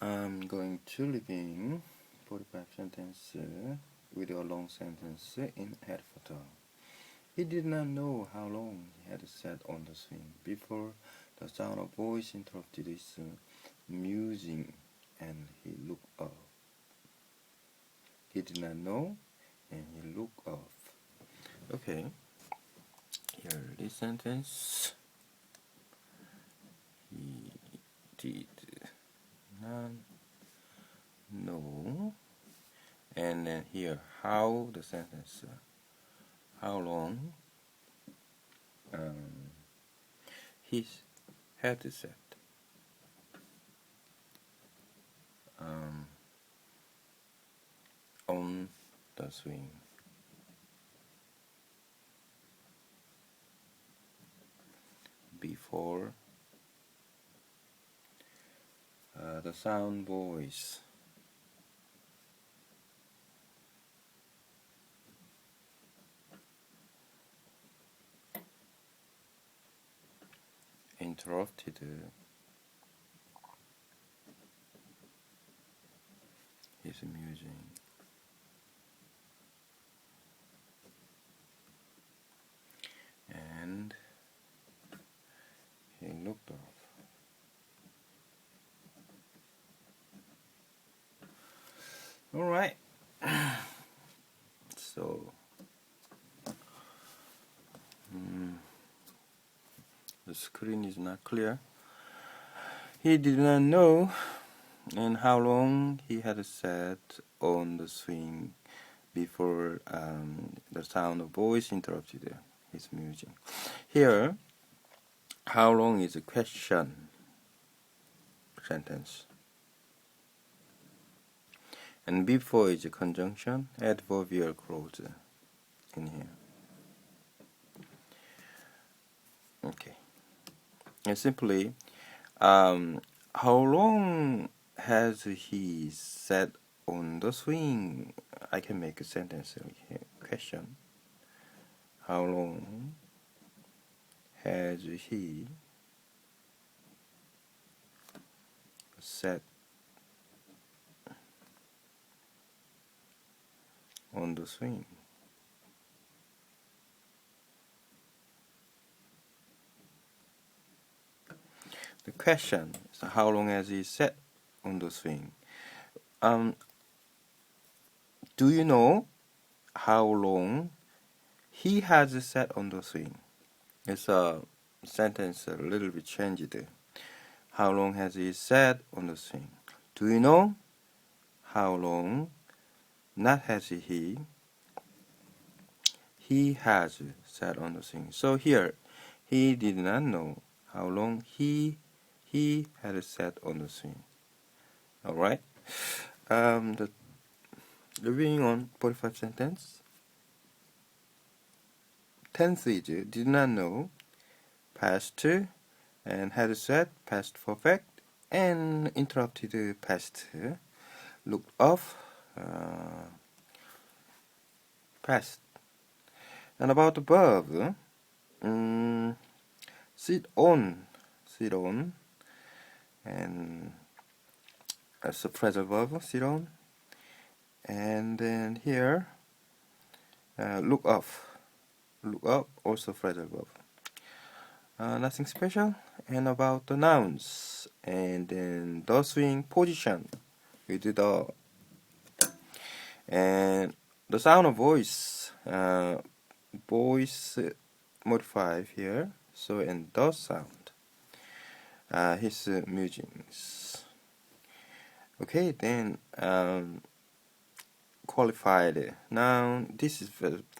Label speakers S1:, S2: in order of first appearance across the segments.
S1: I'm going to living 45 sentences with a long sentence in head photo. He did not know how long he had sat on the swing before the sound of voice interrupted his musing, and he looked up. He did not know, and he looked up. Okay, here this sentence. He did not know, and then here how the sentence. How long his headset on the swing. Before the sound voice interrupted his musing. And he looked off. All right. So the screen is not clear. He did not know and how long he had sat on the swing before the sound of voice interrupted his musing. Here, how long is a question sentence. And before is a conjunction, adverbial clause in here. Okay. And simply, how long has he sat on the swing? I can make a sentence here. Question. How long has he sat on the swing? The question is how long has he sat on the swing? Do you know how long he has sat on the swing? It's a sentence a little bit changed. How long has he sat on the swing? Do you know how long? Not has he. He has sat on the swing. So here, he did not know how long he had sat on the swing. All right. The reviewing on 45 sentence. Tense is did not know, past, and had sat, past perfect, and interrupted past, looked off, past. And about the verb, sit on, and as a phrasal verb, sit on, and then here, look up, also phrasal verb. Nothing special. And about the nouns, and then the swing position with the, and the sound of voice, voice modified here, so and the sound, his musings. Okay, then qualified noun. This is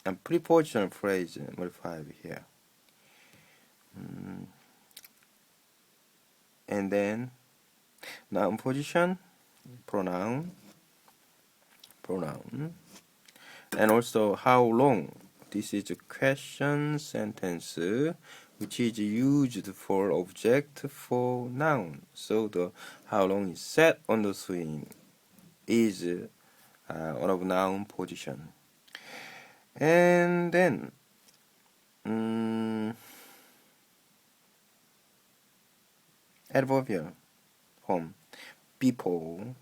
S1: a prepositional phrase modified here. And then noun position, pronoun, and also how long. This is a question sentence which is used for object for noun. So the how long is set on the swing is one of noun position. And then adverbial form. People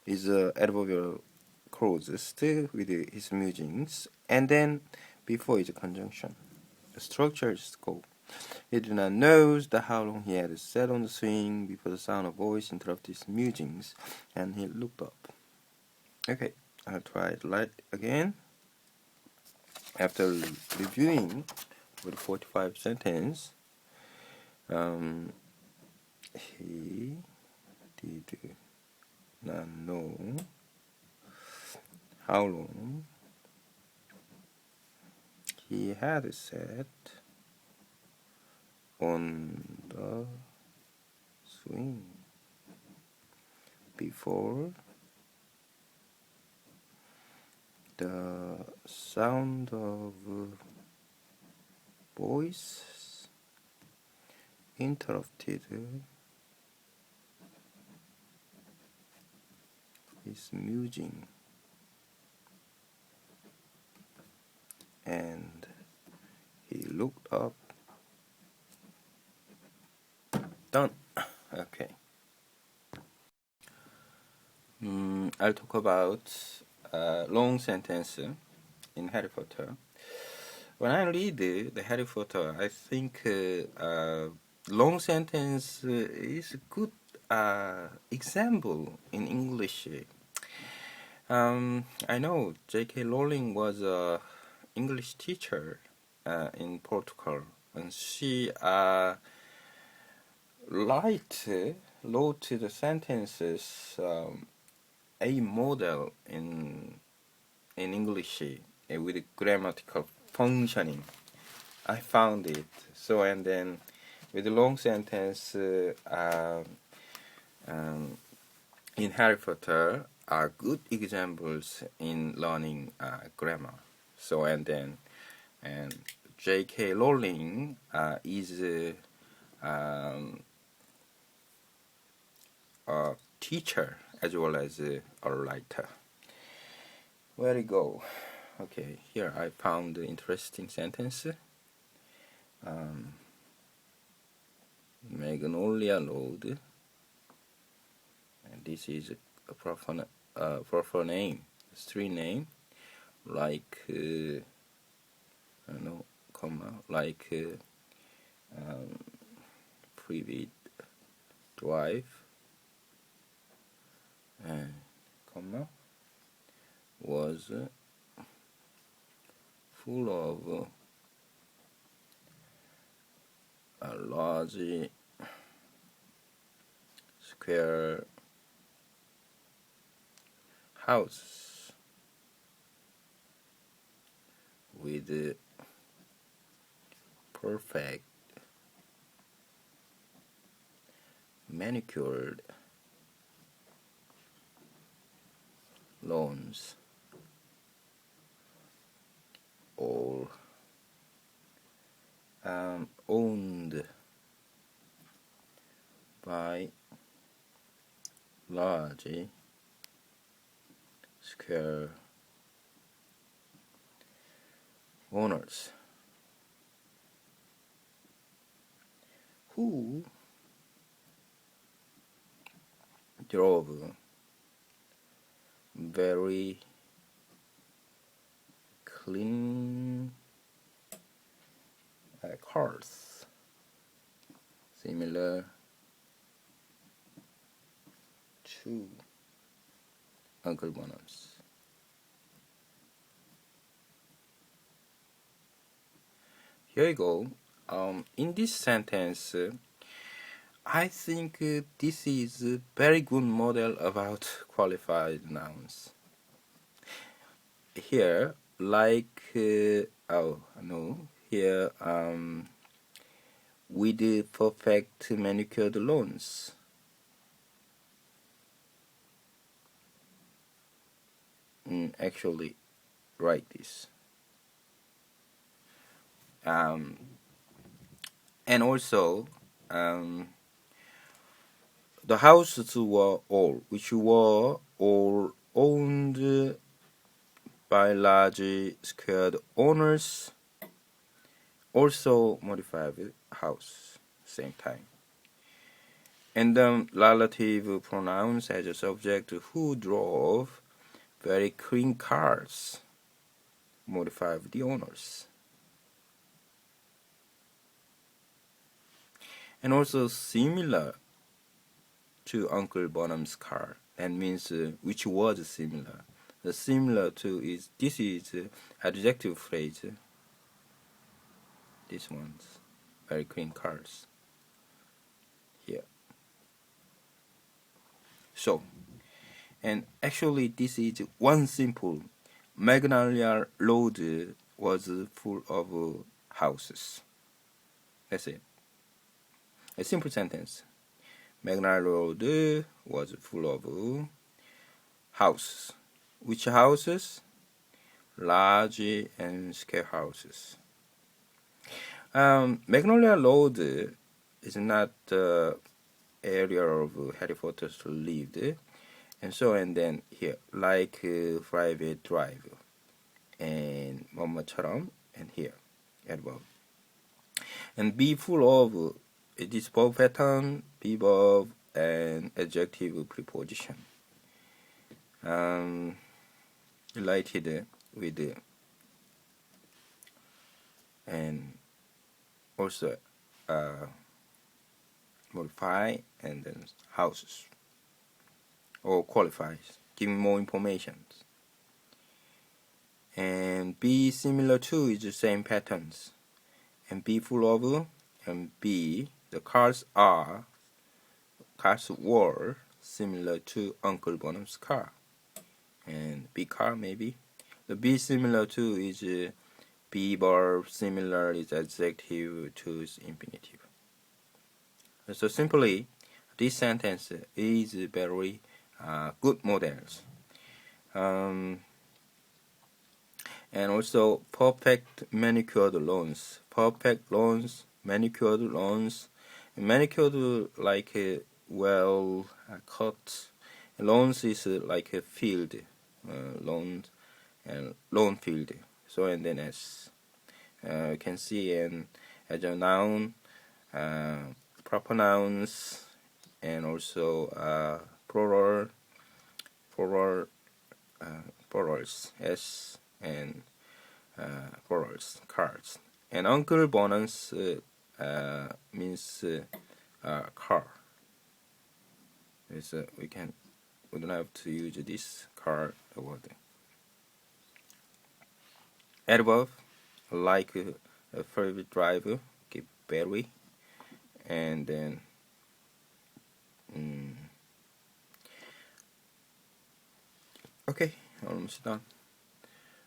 S1: is a adverbial closest with his musings, and then before is a conjunction. The structure is scope. He did not know how long he had sat on the swing before the sound of voice interrupted his musings, and he looked up. Okay, I'll try it again. After reviewing with 45 sentences, he did not know how long he had sat on the swing before the sound of voice interrupted his musing, and he looked up. Done. Okay. I'll talk about long sentence in Harry Potter. When I read the Harry Potter, I think long sentence is a good example in English. I know J.K. Rowling was a English teacher in Portugal, and she wrote the sentences a model in English with grammatical functioning. I found it. So, and then with the long sentence in Harry Potter are good examples in learning grammar. So, and J.K. Rowling is a teacher as well as a writer. Where we go? Okay, here I found the interesting sentence. Magnolia Road. And this is a proper name, street name, like like Privet Drive, was full of a large square house with perfect manicured lawns, all owned by large square owners who drove very clean cars similar to Uncle Bonham's. Here you go. In this sentence, I think this is a very good model about qualified nouns. Here, like here with the perfect manicured lawns. Actually, write this. And also, the houses were all owned by large squared owners. Also modified house, same time. And the relative pronouns as a subject who drove very clean cars modify the owners. And also similar to Uncle Bonham's car. That means which was similar. The similar to is this is adjective phrase. This one's very clean cars. Here. So, and actually this is one simple. Magnolia Road was full of houses. That's it. A simple sentence. Magnolia Road was full of houses. Which houses? Large and square houses. Magnolia Road is not the area of Harry Potter lived, and then here like private drive and 뭐뭐처럼 and here adverb and be full of this verb pattern, be verb and adjective preposition related with and also modify and then houses or qualifies, giving more information. And be similar to is the same patterns. And be full of and be the cars were similar to Uncle Bonham's car. And be car maybe. The be similar to is be verb, similar is adjective to is infinitive. So simply, this sentence is very good models. And also perfect manicured lawns. Perfect lawns, manicured lawns. Manicured like well cut. Lawns is like a field. Lawn and lawn field. So and then as you can see and as a noun, proper nouns and also plurals s and plurals cars. And Uncle Bonham's means car. We don't have to use this car word. Adverb like a favorite driver, keep very, and then okay, almost done.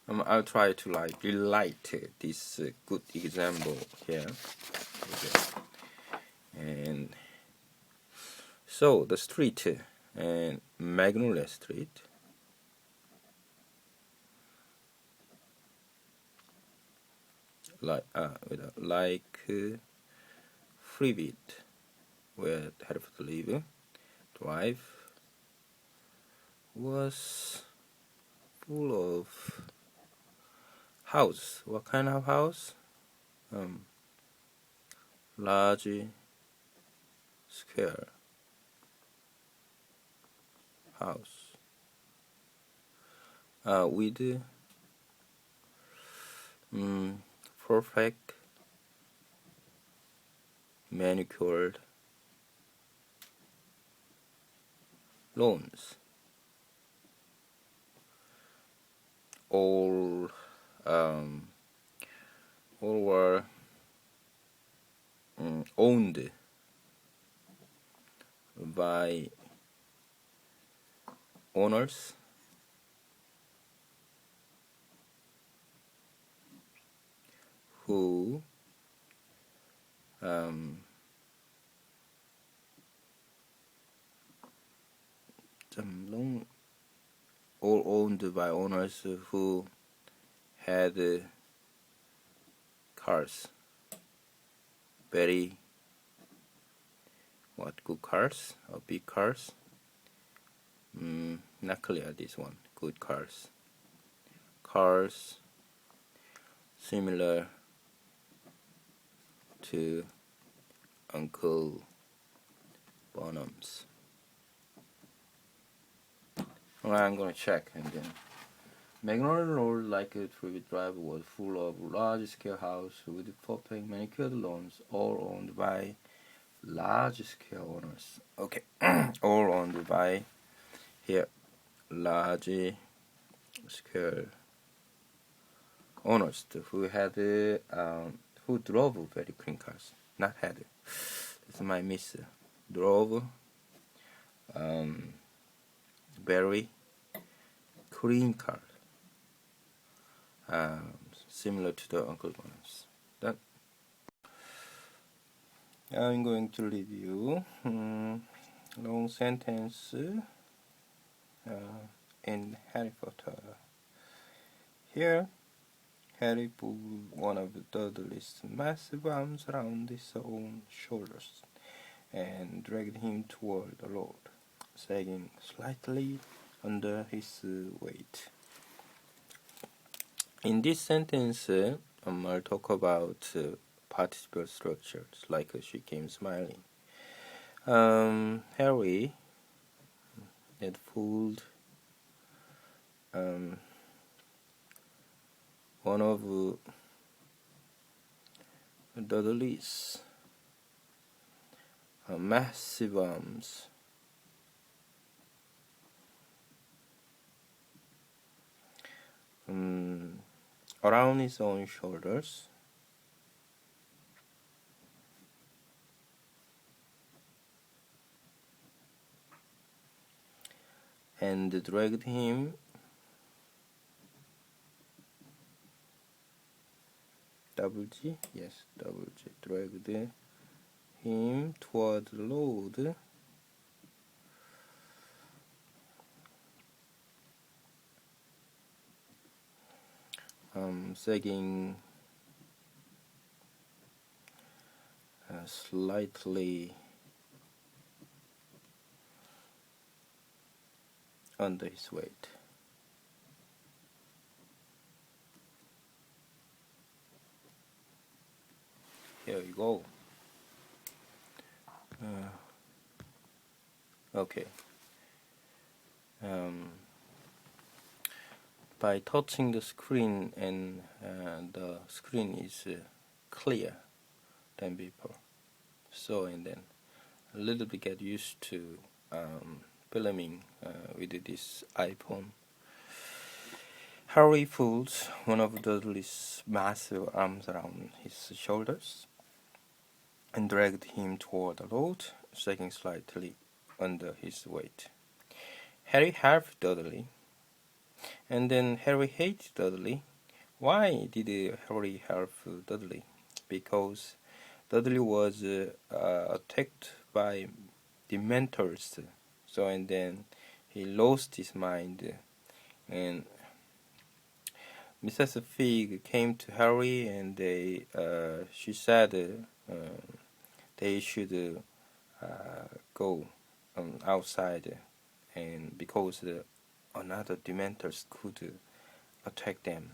S1: I'll try to like relate this good example here. Okay. And so the street and Magnolia Street. Like Freebit, where Harry Potter live, drive was full of house. What kind of house? Large, square house. With perfect manicured lawns. All were owned by owners who all owned by owners who had cars. Very good cars or big cars? Not clear this one. Good cars. Cars similar to Uncle Bonhams. I'm gonna check and then. Magnolia Road, like a tribute drive, was full of large-scale houses with perfect manicured lawns, all owned by large-scale owners. Okay, all owned by here large-scale owners who drove very clean cars, not had. It's my miss. Drove very clean cars. Similar to the Uncle Bonus. That I'm going to review long sentence in Harry Potter. Here, Harry pulled one of Dudley's massive arms around his own shoulders and dragged him toward the road, sagging slightly under his weight. In this sentence, I'll talk about participle structures, like she came smiling. Harry had pulled one of Dudley's massive arms around his own shoulders and dragged him dragged him toward the road, sagging slightly under his weight. Here you go. Okay. By touching the screen, and the screen is clear than before. So, and then a little bit get used to filming with this iPhone. Harry pulls one of Dudley's massive arms around his shoulders and dragged him toward the road, sagging slightly under his weight. Harry helped Dudley, and then Harry hated Dudley. Why did Harry help Dudley? Because Dudley was attacked by Dementors, so and then he lost his mind, and Mrs. Fig came to Harry, and she said they should go outside, and because another Dementors could attack them.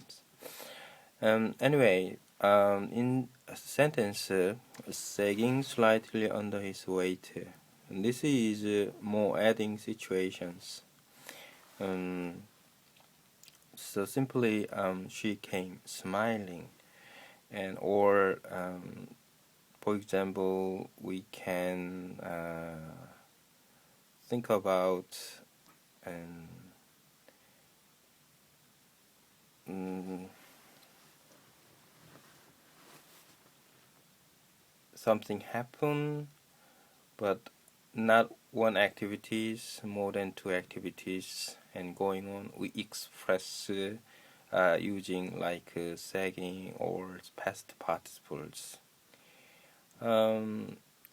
S1: Anyway, in a sentence, sagging slightly under his weight. And this is more adding situations. So simply, she came smiling, and or for example, we can think about something happen, but not one activities, more than two activities and going on. We express using like sagging or past participles.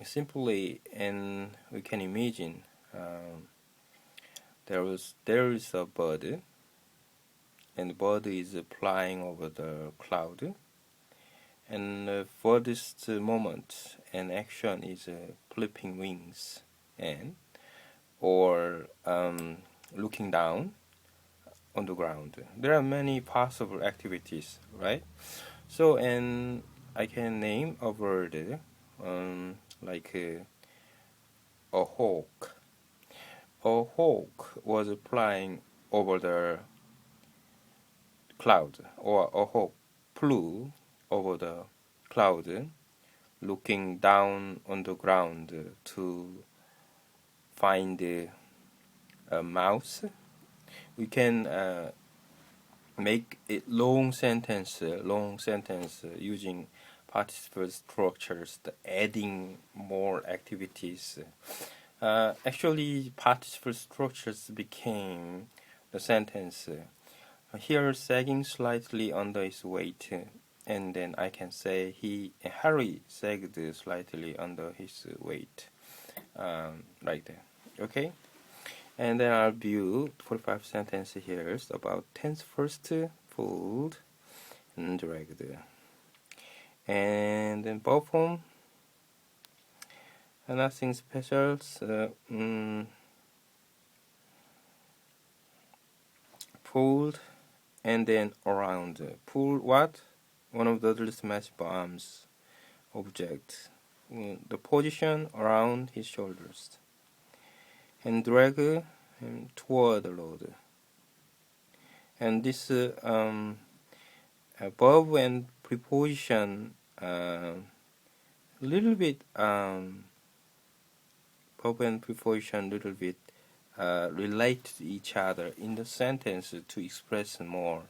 S1: Simply, and we can imagine there is a bird, and the bird is flying over the cloud, and for this moment an action is flipping wings and or looking down on the ground. There are many possible activities, right? So, and I can name a word like a
S2: a hawk. A hawk was flying over the cloud, or a hawk flew over the cloud, looking down on the ground to find a mouse. We can make it long sentence using participle structures, adding more activities. Actually, participle structures became the sentence. Here, sagging slightly under his weight, and then I can say Harry sagged slightly under his weight, like that. Okay, and then I'll view 45 sentences here about tense first, pulled and dragged, and then verb form. Nothing special. Pulled and then around. Pull what? One of the little smash bombs object. The position around his shoulders. And drag him toward the load. And this verb and preposition little bit verb and preposition little bit relate to each other in the sentence to express more.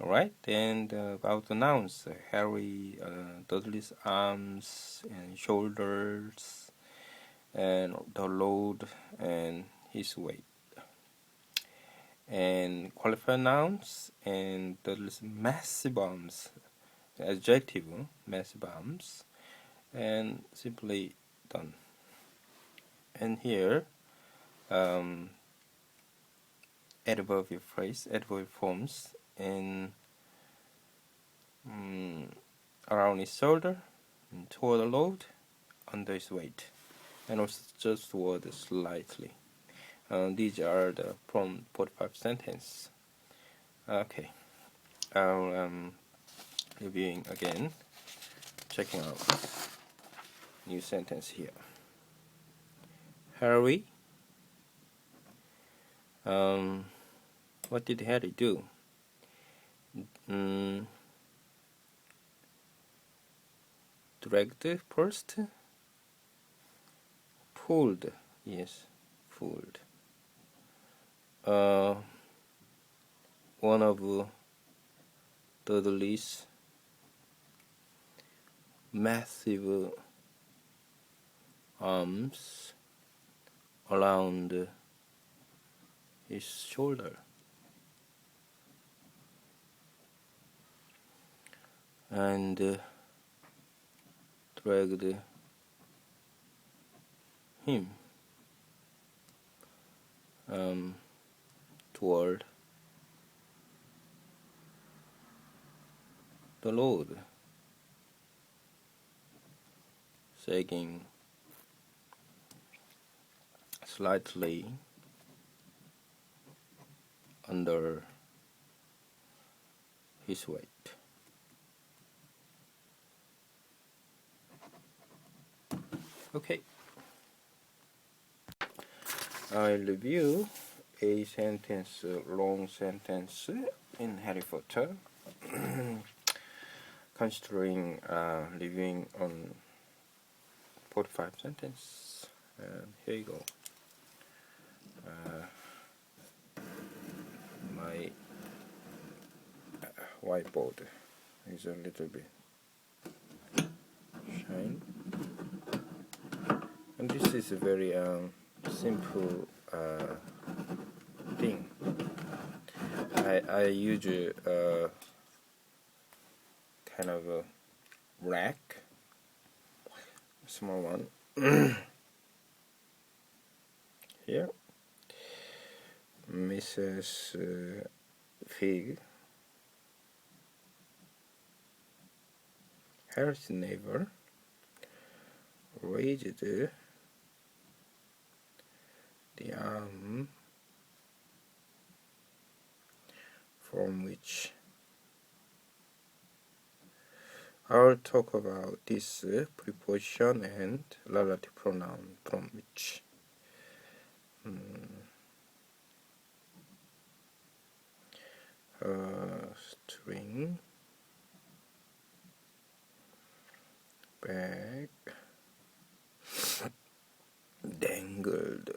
S2: Alright, and about the nouns, Harry, Dudley's arms and shoulders, and the load and his weight. And qualified nouns and Dudley's massive arms, adjective, massive arms, and simply done. And here, adverbial phrase, adverbial forms, and around his shoulder, and toward the load, under his weight, and also just toward slightly. These are the from 45 sentence. Okay, I'll reviewing again, checking out new sentence here. Harry, what did Harry do? Dragged first, pulled, yes, pulled. One of Dudley's massive arms around his shoulder, and dragged him toward the load, sagging slightly under his weight. Okay, I'll review a sentence, long sentence in Harry Potter, considering reviewing on 45 sentences. Here you go. My whiteboard is a little bit shine, and this is a very simple thing. I use a kind of a rack, small one. Here, Mrs. Fig, Harry's neighbor, raised the arm from which I'll talk about this preposition and relative pronoun from which. String bag dangled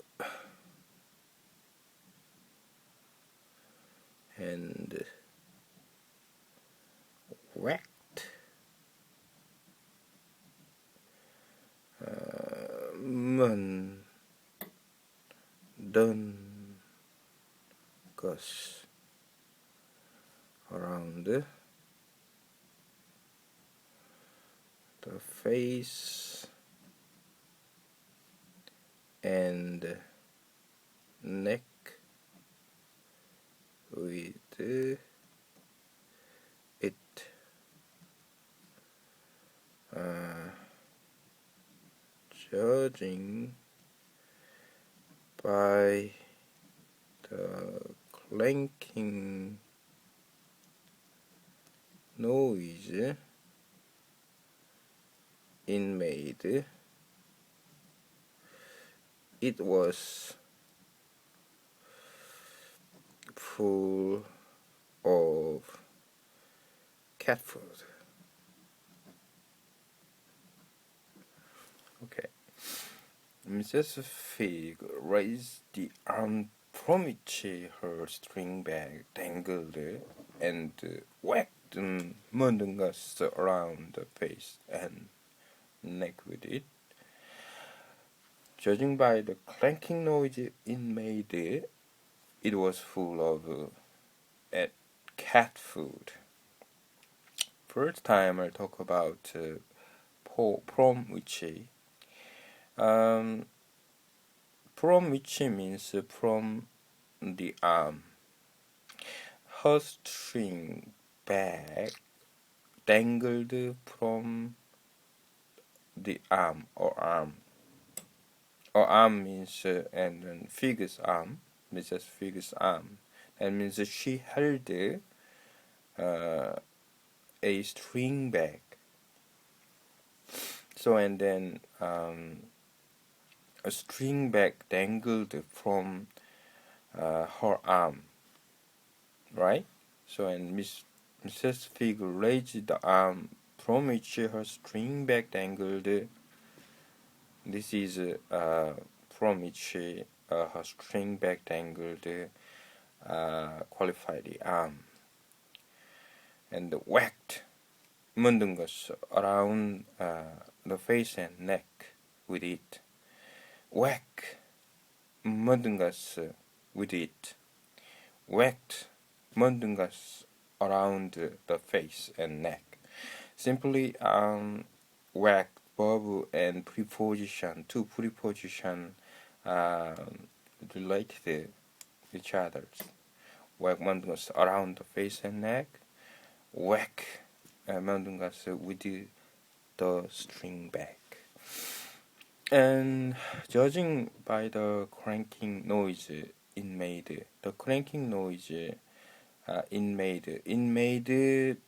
S2: and whacked done goes around the face and neck with it judging by the clanking noise it made, it was full of cat food. Okay. Mrs. Fig raised the arm from which her string bag dangled and whacked Mundungus around the face and neck with it. Judging by the clanking noise it made, it was full of cat food. First time I talk about from which. From which means from the arm. Her string bag dangled from the arm or arm. Or arm means and then Fig's arm, Mrs. Fig's arm. That means she held a string bag. So and then a string bag dangled from her arm, right? So and Mrs. Fig raised the arm from which her string bag dangled. This is from which her string bag dangled qualify the arm. And whacked Mundungus around the face and neck with it. Whack Mundungus with it. Whacked Mundungus around the face and neck. Simply whack verb and preposition, two preposition related each other. Whack Mundungus around the face and neck. Whack Mundungus with the string bag. And judging by the cranking noise it made, the cranking noise it made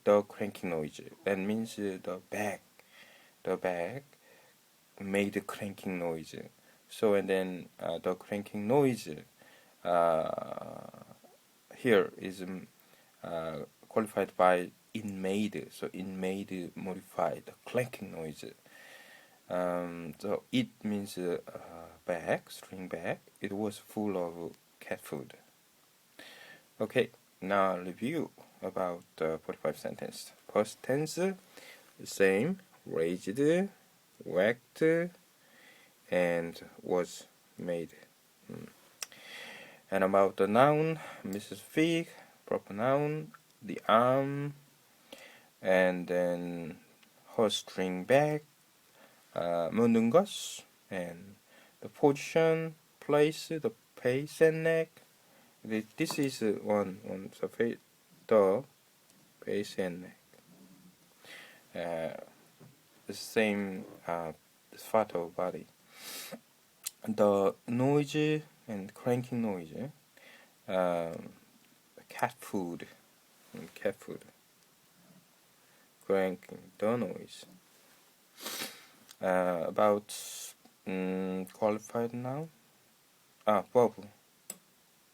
S2: the cranking noise. That means the bag made the cranking noise. So and then the cranking noise here is qualified by in made. So in made modified the clanking noise. So it means bag, string bag. It was full of cat food. Okay, now review about 45 sentence. Past tense, the same, raised, whacked, and was made. And about the noun, Mrs. Fig, proper noun, the arm, and then her string bag, Mundungus, and the position, place, the face and neck. This is one the face and neck. The same part of body. The noise and cranking noise, cat food, cranking the noise. About qualified noun. Bubble.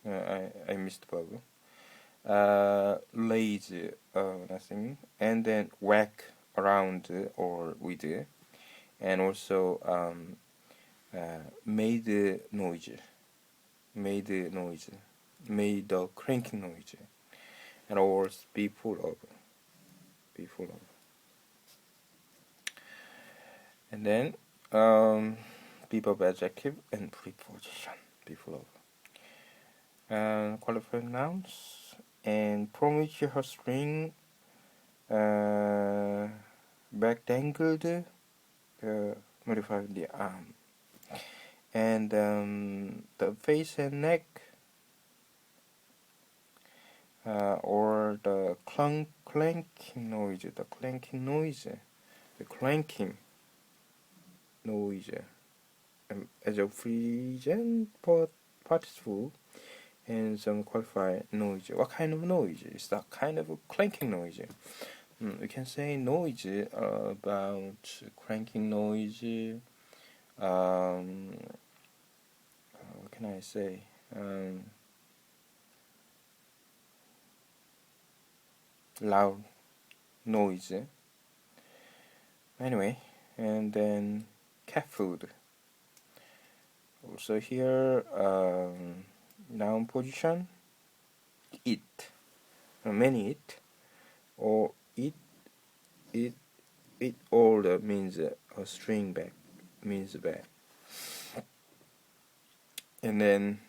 S2: I missed bubble. Lays nothing, and then whack around or with, and also made noise, made the cranking noise, and also be full of, and then verb adjective and preposition, be full of. Qualified nouns, and from which her string back dangled, modified the arm, and the face and neck, or the clanking noise, the clanking noise, as a present participle, and some qualified noise. What kind of noise? It's that kind of a clanking noise. We can say noise about cranking noise. What can I say? Loud noise. Anyway, and then cat food. Also here, noun position, eat, many eat, or eat all means a string back, means back. And then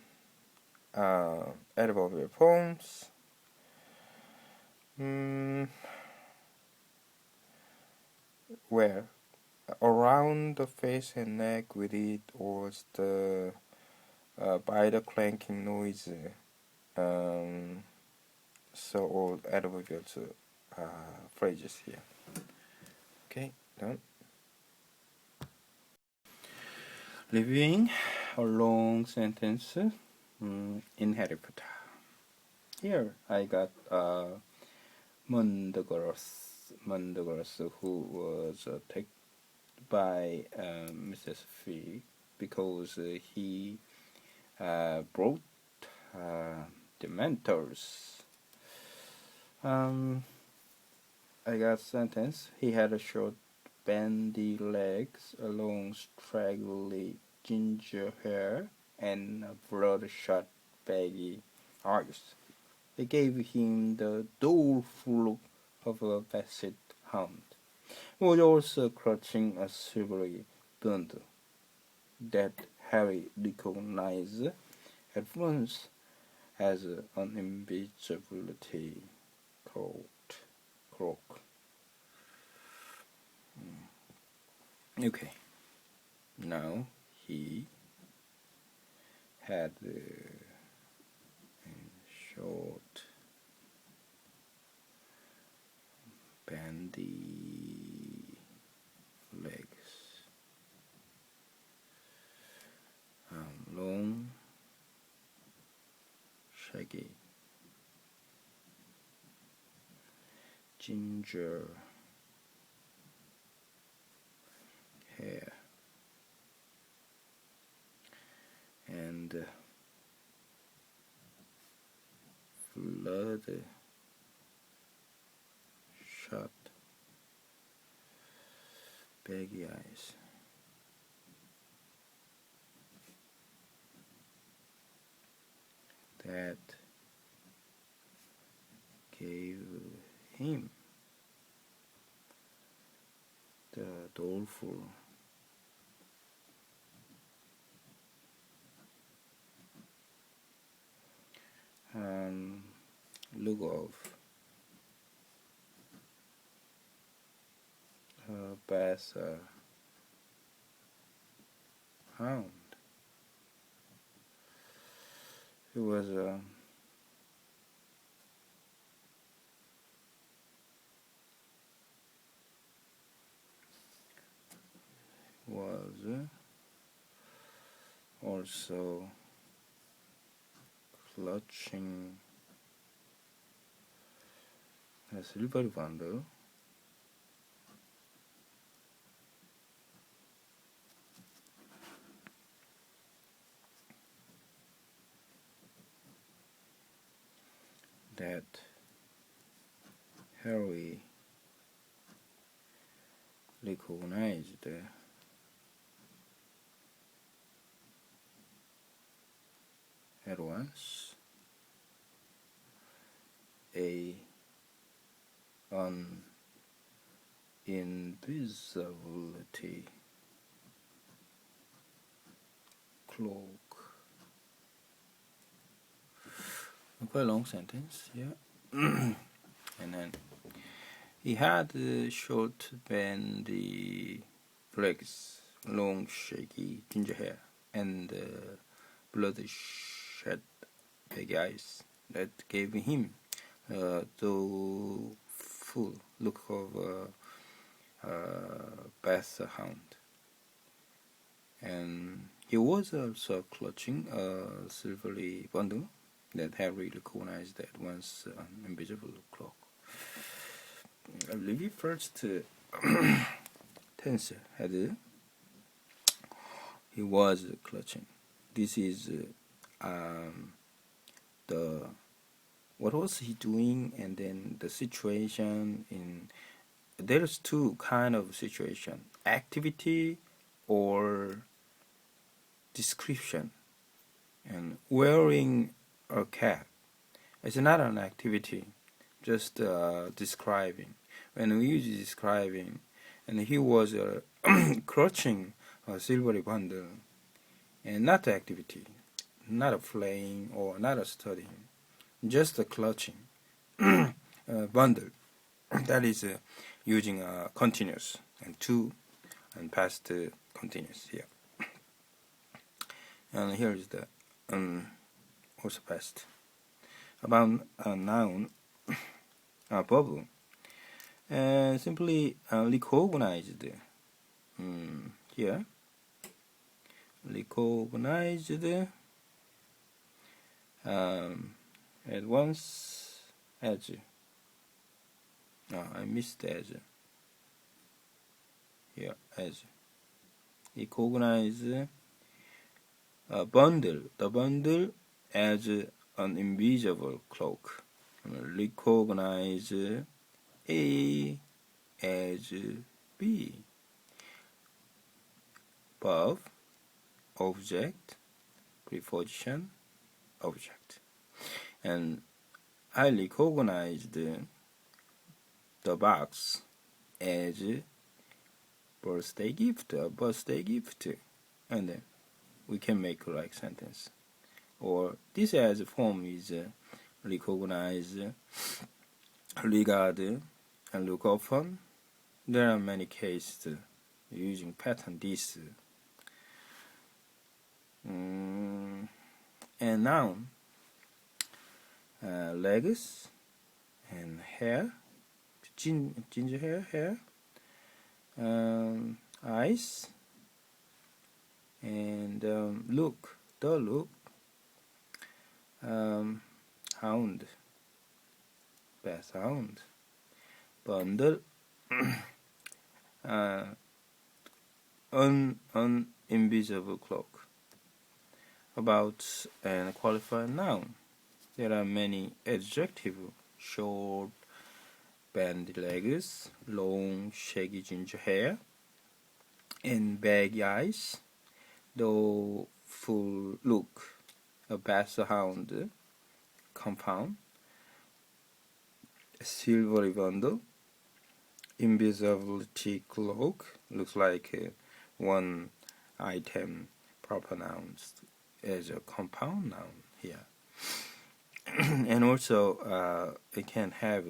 S2: adverbial forms. Where around the face and neck with it was the by the clanking noise. So all adverbial phrases here. Okay, done. Reviewing a long sentence in Harry Potter. Here I got Mundagorous, who was attacked by Mrs. Fig because he brought the mentors. I got sentence. He had a short, bandy legs, a long, straggly ginger hair, and bloodshot, baggy eyes. They gave him the doleful look of a basset hound, who was also clutching a silvery bundle that Harry recognized at once as an invisibility cloak. Okay, now he had short, bandy legs, long, shaggy, ginger hair, and blood shot, baggy eyes. That gave him the doleful look of a basset hound. He was also clutching a silver bundle that Harry recognized at once an invisibility cloak. Quite a long sentence, yeah. And then he had short, bendy legs, long, shaky ginger hair, and bloodshot big eyes that gave him the full look of a basset hound. And he was also clutching a silvery bundle that Harry recognized at once an invisible cloak. I believe the first tense had he was clutching. This is the what was he doing, and then the situation in. There's two kind of situation: activity or description. And wearing a cap is not an activity, just describing. When we use describing, and he was clutching a silvery bundle, and not activity, not a playing or not a studying, just a clutching bundle. That is using continuous and to and past continuous here. And here is the also past. About a noun, a bubble, and simply recognized here. Recognized at once as. I missed as. Here as. Recognize a bundle. The bundle as an invisible cloak. Recognize A as B. Above, object, preposition, object. And I recognized the box as birthday gift, a birthday gift. And then we can make like sentence. Or this as form is recognize, regard, and look upon. There are many cases using pattern this. And noun, legs and hair, ginger hair, eyes, and look, the look, hound, bath hound, bundle, invisible cloak. About and qualified noun. There are many adjectives: short, bandy legs, long, shaggy ginger hair, and baggy eyes, though full look, a basset hound, compound, a silvery bundle, invisibility cloak, looks like one item pronounced as a compound noun here. And also it can have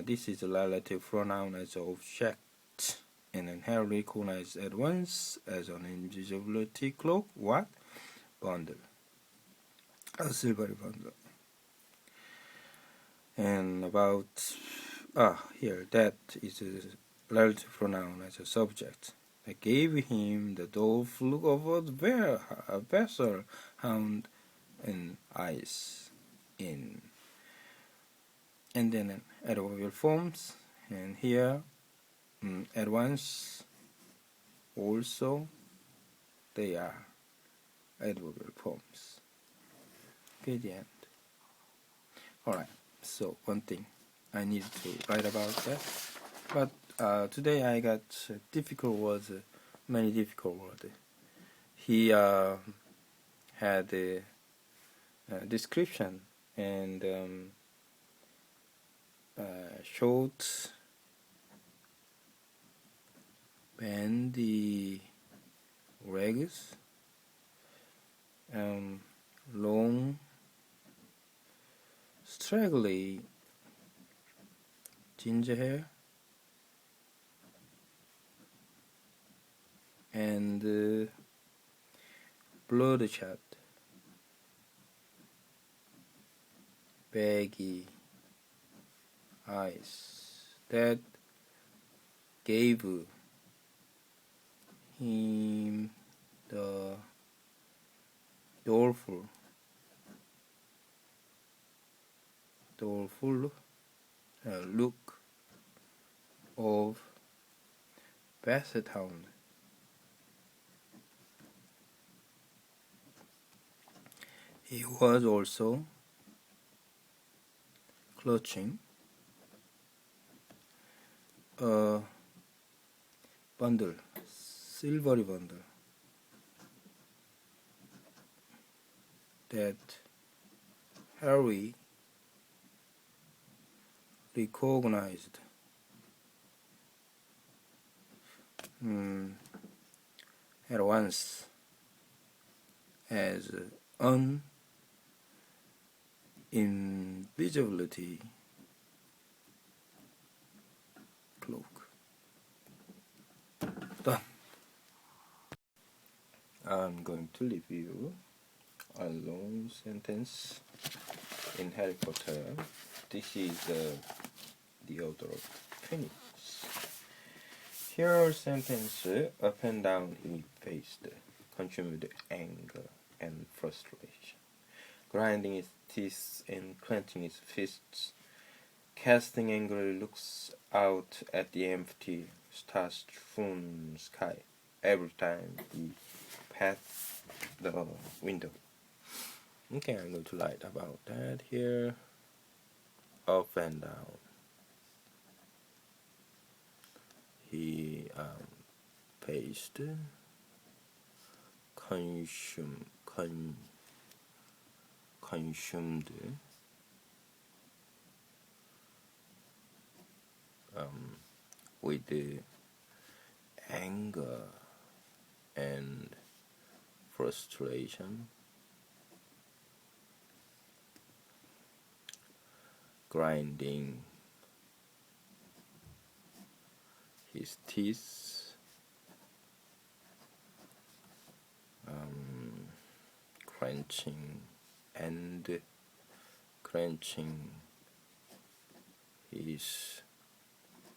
S2: this is a relative pronoun as an object, and inherently recognized at once as an invisibility cloak. What? Bundle. A silvery bundle. And about here, that is a relative pronoun as a subject. I gave him the dolph look of a vessel hound and eyes in. And then adverbial forms, and here at once also they are adverbial forms. Okay, the end. Alright, so one thing I need to write about that. But today I got difficult words, many difficult words. He had a description and short, bandy legs, long, straggly ginger hair, and bloodshot, baggy eyes that gave him the doleful look of basset hound. He was also clutching a bundle, silvery bundle, that Harry recognized at once as an invisibility cloak. Done. I'm going to review a long sentence in Harry Potter. This is the author of Phoenix. Here are sentences up and down he faced, consumed anger and frustration, grinding his teeth and clenching his fists, casting angry looks out at the empty, star-strewn sky every time he passed the window. Okay, I'm going to write about that here. Up and down. He faced, consumed, with anger and frustration, grinding his teeth, crunching and clenching his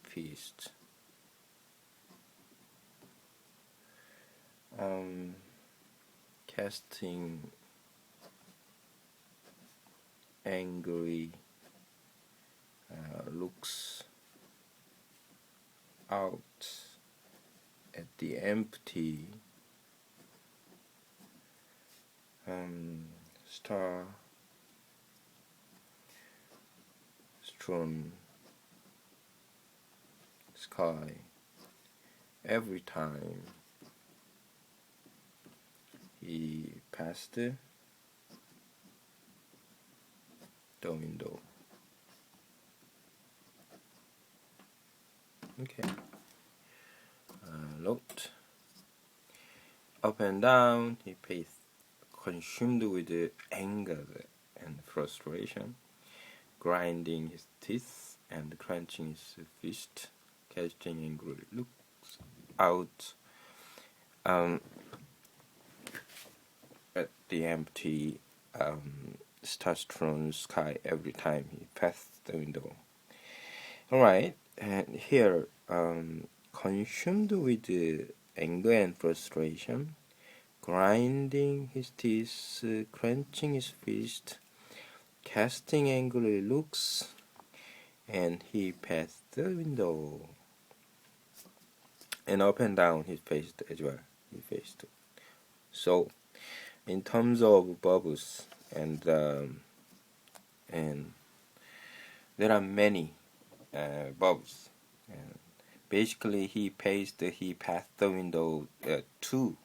S2: fist, casting angry looks out at the empty, star-strewn sky every time he passed the window. Okay. Looked up and down, he paced, consumed with anger and frustration, grinding his teeth and clenching his fist, casting angry looks out at the empty, star-strewn sky every time he passed the window. Alright, and here, consumed with anger and frustration, grinding his teeth, clenching his fist, casting angry looks, and he passed the window. And up and down he faced as well. He faced. So, in terms of verbs and there are many verbs. And basically, he passed the window two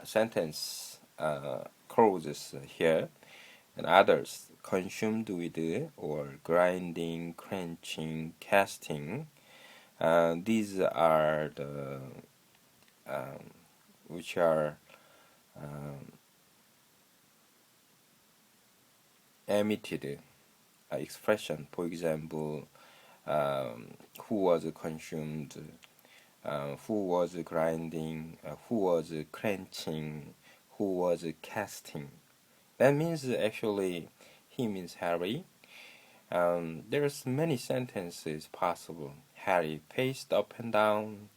S2: sentence clauses here, and others consumed with or grinding, crunching, casting. These are the which are emitted expression. For example, who was consumed, who was grinding, who was crunching, who was casting. That means actually he means Harry. There's many sentences possible. Harry paced up and down.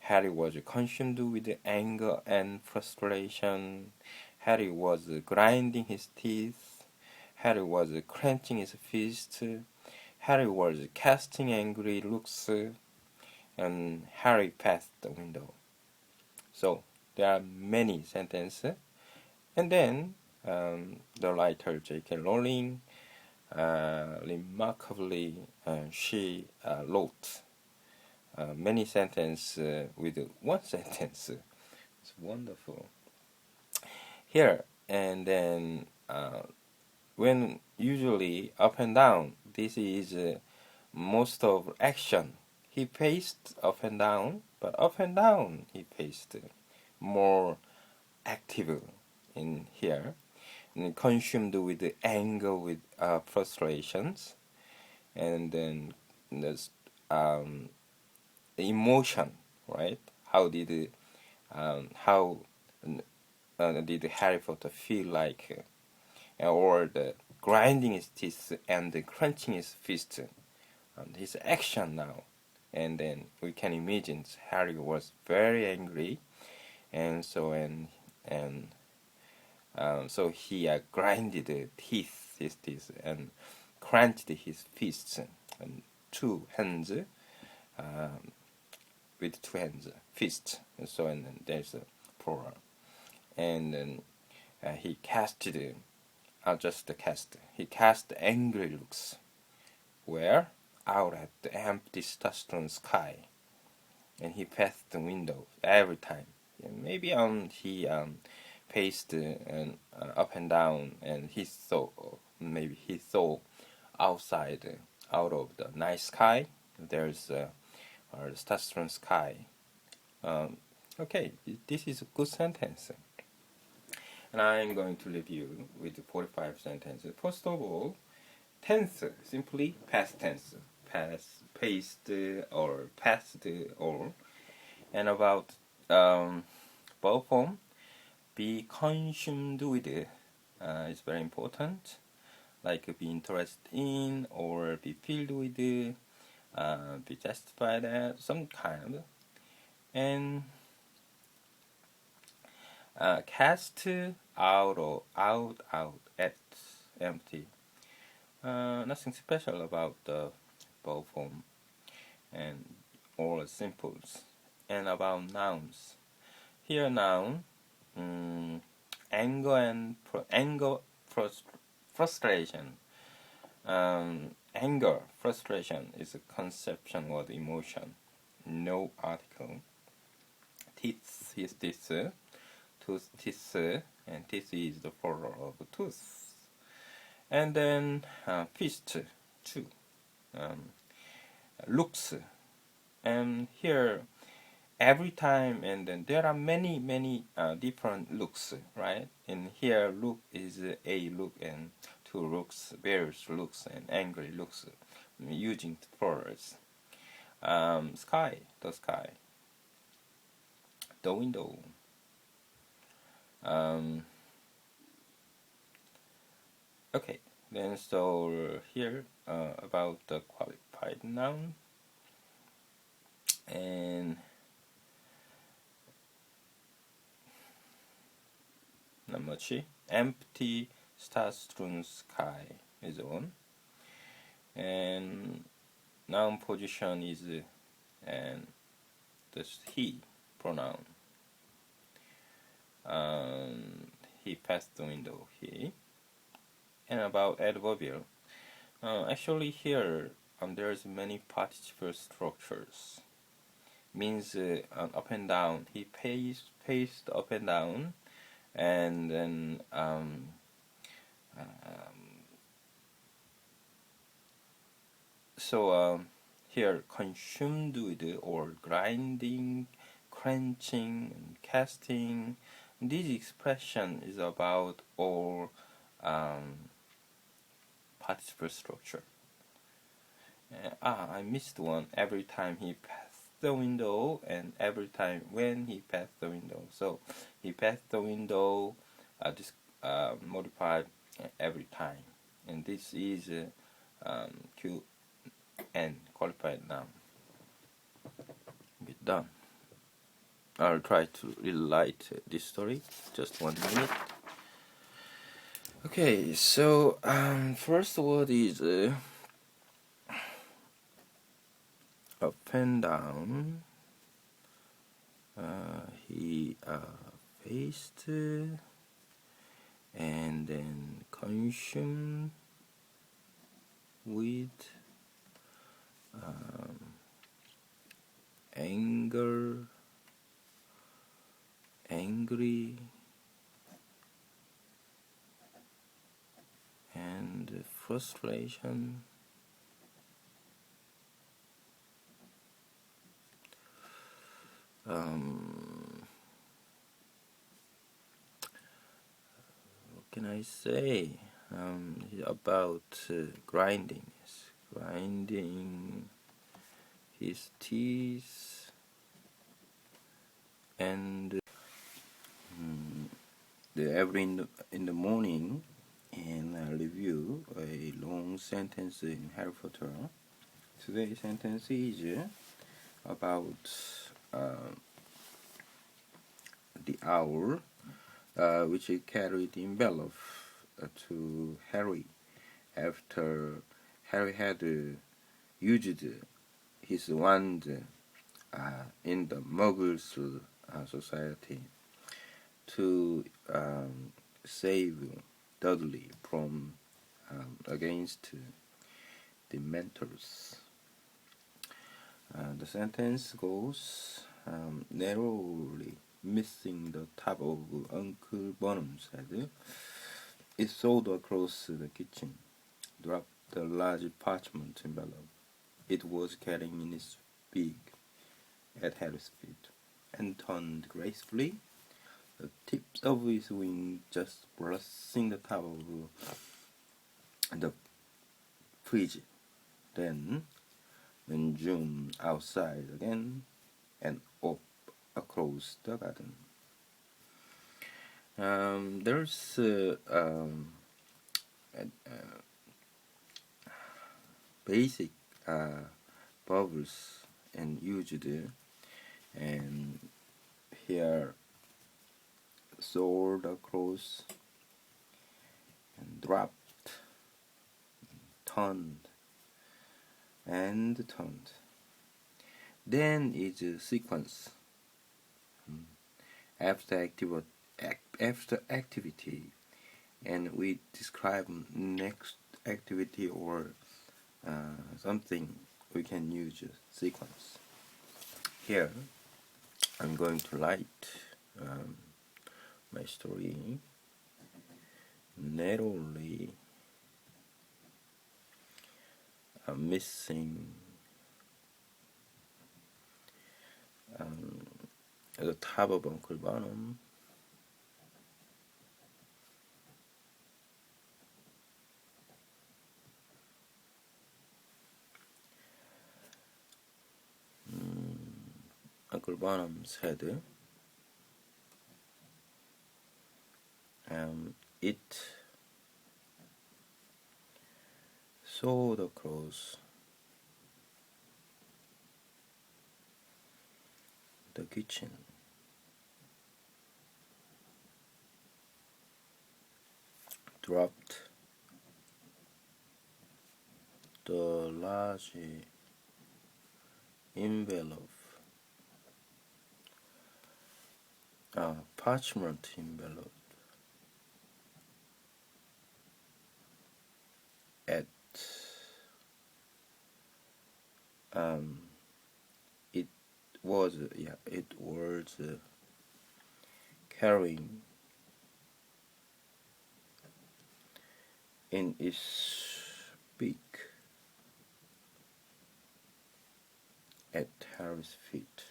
S2: Harry was consumed with anger and frustration. Harry was grinding his teeth. Harry was clenching his fist. Harry was casting angry looks. And Harry passed the window. So there are many sentences. And then the writer J.K. Rowling remarkably she wrote many sentences with one sentence. It's wonderful. Here and then when usually up and down, this is most of action. He paced up and down, but up and down he paced more active in here, and consumed with anger, with frustrations, and then there's emotion, right? How did Harry Potter feel like, or the grinding his teeth and the crunching his fist, and his action now, and then we can imagine Harry was very angry, and so so he grinded his teeth and crunched his fists and two hands. With two hands, fist, and so and then there's a plural, and then he casted, he cast angry looks, where out at the empty starstone sky, and he passed the window every time. Maybe he paced up and down, and maybe he saw outside, out of the night sky, there's or the starstone sky. Okay, this is a good sentence. And I'm going to review with 45 sentences. First of all, tense, simply past tense. Paced, or passed, or. And about verb form, be consumed with is very important. Like be interested in, or be filled with, be justified at, some kind. And cast out, at empty. Nothing special about the verb form and all simples. And about nouns. Here noun, anger, frustration. Anger, frustration is a conception word, emotion. No article. Teeth is this. Tooth, teeth, and teeth is the plural of tooth. And then fist, too. Looks. And here, every time, and then there are many different looks, right? And here, look is a look, and two looks, various looks, and angry looks, using plurals. Sky, the sky. The window. Okay, then so here about the qualified noun, and not much. Empty star-strewn sky is one, and noun position is and this he pronoun. He passed the window, he. And about adverbial, Actually, here there's many participle structures. Means up and down. He paced up and down, and then so here consumed with or grinding, crunching, and casting. This expression is about all participle structure. I missed one. Every time he passed the window, and every time when he passed the window. So he passed the window, this modified every time, and this is Q and qualified noun. Get done. I'll try to relight this story. Just 1 minute. Okay, so first word is up and down. He faced and then consumed with anger, angry, and frustration. What can I say about grinding his teeth and every in the morning, and I review a long sentence in Harry Potter. Today's sentence is about the owl which carried the envelope to Harry after Harry had used his wand in the Muggles society to save Dudley from against the mentors. The sentence goes, narrowly missing the top of Uncle Bonham's head, it soared across the kitchen, dropped the large parchment envelope it was carrying in its beak at Harry's feet, and turned gracefully, the tips of his wings just brushing the top of the fridge. Then zoomed outside again and up across the garden. There's basic bubbles and used, and here soared across and dropped, turned and turned. Then is a sequence. After activity, and we describe next activity or something, we can use a sequence. Here I'm going to write my story narrowly missing at the top of Uncle Bonham. Uncle Bonham's head. It soared across the kitchen. Dropped the large envelope, parchment envelope, at it was carrying in its beak at Harry's feet.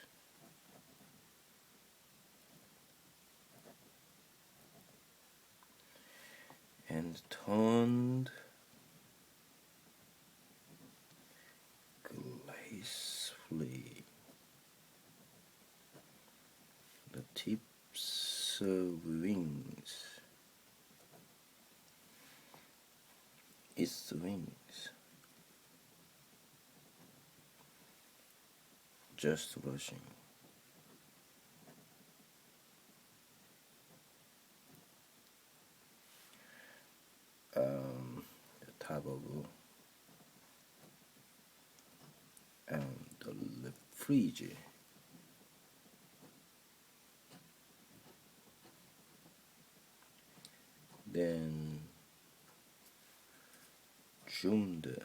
S2: And turned gracefully the tips of its wings, just brushing. The top of the fridge. Then zoomed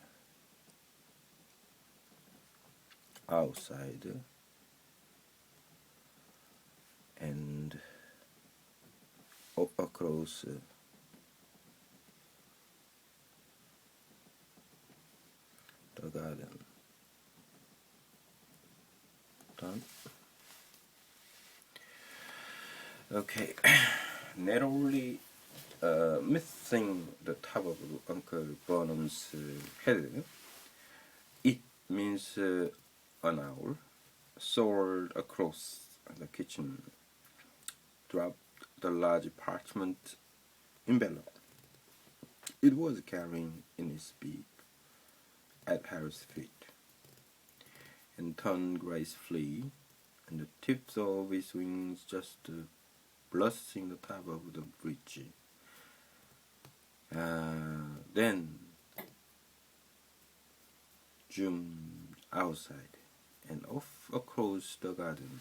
S2: outside and across the garden. Done. Okay, narrowly missing the top of Uncle Burnham's head, it means an owl soared across the kitchen, dropped the large parchment envelope it was carrying in its beak at Harry's feet, and turned gracefully, and the tips of its wings just blushing the top of the bridge. Then zoomed outside and off across the garden.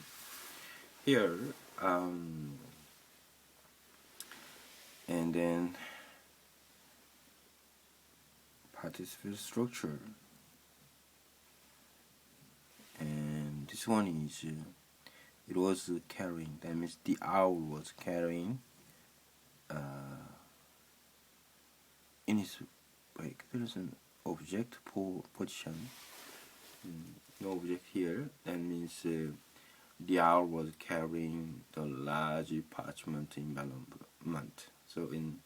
S2: Here, and then participle structure, and this one is it was carrying. That means the owl was carrying in its break. There is an object position. No object here. That means the owl was carrying the large parchment envelopment. So in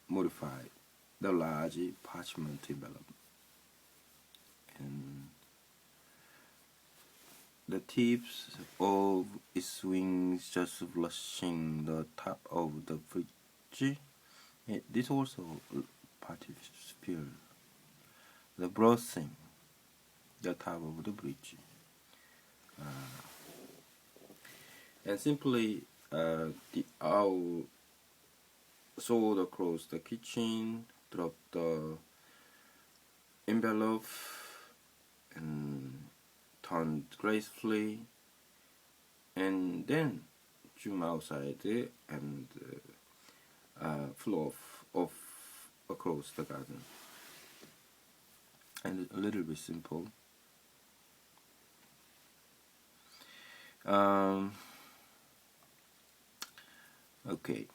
S2: modified the large parchment envelope, and the tips of its wings just brushing the top of the bridge. This also participle, the brushing the top of the bridge, and simply the owl soared across the kitchen, dropped the envelope, and turned gracefully, and then zoom outside and flew off across the garden. And a little bit simple. Okay.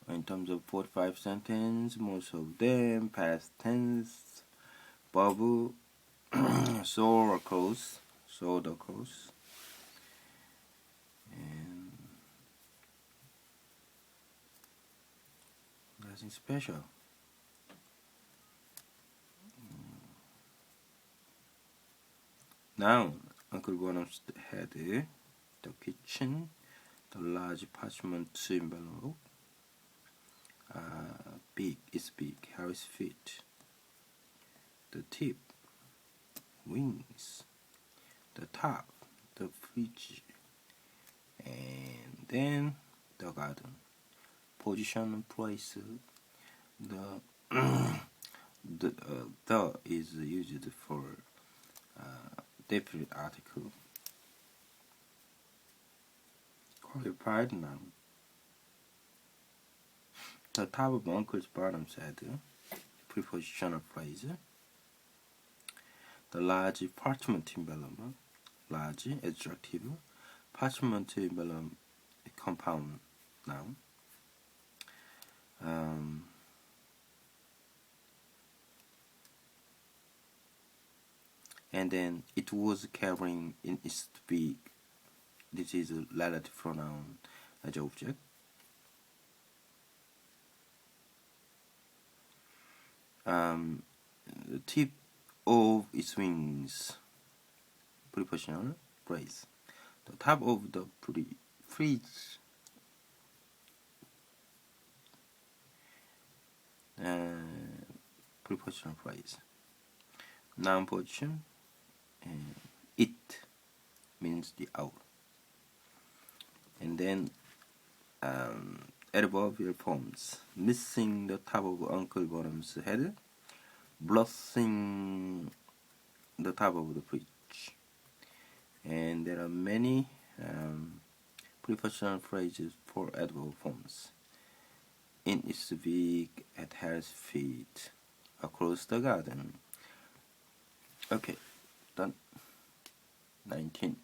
S2: In terms of 45 sentences, most of them past tense, bubble, soared across, and nothing special. Now, Uncle Bonham's had the kitchen, the large parchment envelope, its beak, Harry's feet, the tip, wings, the top, the fridge, and then the garden. Position and place, the is used for definite article. Qualified noun.
S1: The top of uncle's bottom's head, prepositional phrase. The large parchment envelope, large adjective, parchment envelope compound noun. And then it was carrying in its beak. This is a relative pronoun as object. The tip of its wings, prepositional phrase. The top of the fridge, prepositional phrase. Noun position, it means the owl. And then adverbial forms. Missing the top of Uncle Bottom's head, blessing the top of the fridge. And there are many prepositional phrases for adverb forms. In its beak, at her feet, across the garden. Okay, done. 19.